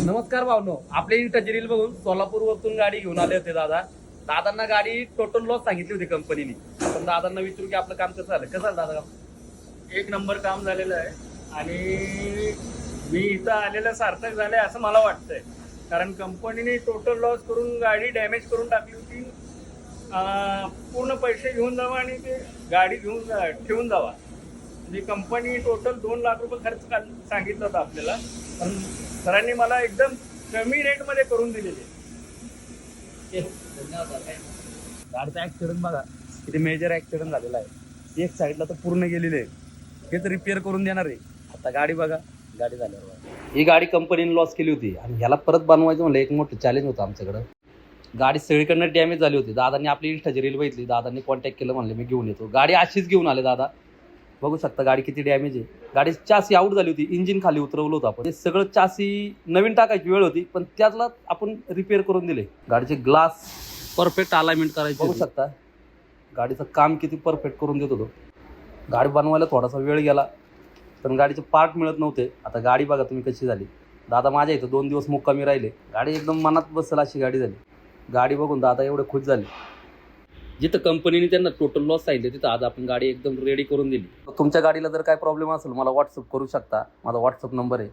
नमस्कार भावनो, आपले Insta reel बघून सोलापूरवरून गाडी घेऊन आले होते दादा. दादांना गाडी टोटल लॉस सांगितली होती कंपनीने. आपण दादांना विचारू की आपलं काम कसं झालं. कसं झालं दादा काम? एक नंबर काम झालेलं आहे आणि मी इथं आलेलं सार्थक झालंय असं मला वाटतंय. कारण कंपनीने टोटल लॉस करून गाडी डॅमेज करून टाकली होती. पूर्ण पैसे घेऊन जावा आणि ते गाडी घेऊन ठेवून जावा. म्हणजे कंपनी टोटल 2 लाख रुपये खर्च सांगितलं होतं आपल्याला, पण सरांनी मला एकदम कमी रेटमध्ये करून दिलेले. गाडीचा ऍक्सिडेंट बघा, किती मेजर ऍक्सिडेंट झालेला आहे. एक साईडला तर पूर्ण गेलेले आहे, हेच रिपेअर करून देणार आहे. आता गाडी बघा, गाडी झाल्यावर ही गाडी कंपनीने लॉस केली होती आणि ह्याला परत बनवायचं म्हणलं एक मोठं चॅलेंज होतं आमच्याकडं. गाडी सगळीकडनं डॅमेज झाली होती. दादांनी आपली इंस्टाची रील बघितली, दादांनी कॉन्टॅक्ट केलं, म्हणले मी घेऊन येतो. गाडी अशीच घेऊन आले दादा. बघू शकता गाडी किती डॅमेज आहे. गाडी चासी आऊट झाली होती, इंजिन खाली उतरवलं होतं आपण. ते सगळं चासी नवीन टाकायची वेळ होती, पण त्यातला आपण रिपेअर करून दिले. गाडीचे ग्लास परफेक्ट अलाइनमेंट करायची. बघू शकता गाडीचं काम किती परफेक्ट करून देत होतो. गाडी बनवायला थोडासा वेळ गेला, पण गाडीचे पार्ट मिळत नव्हते. आता गाडी बघा तुम्ही कशी झाली. दादा माझ्या इथं 2 दिवस मुक्कामी राहिले. गाडी एकदम मनात बसेल अशी गाडी झाली. गाडी बघून दादा एवढे खुश झाले. जिथं कंपनीने त्यांना टोटल लॉस सांगितले तिथं आज आपण गाडी एकदम रेडी करून दिली. तुमच्या गाडीला जर काय प्रॉब्लेम असेल मला व्हॉट्सअप करू शकता. माझा व्हॉट्सअप नंबर आहे.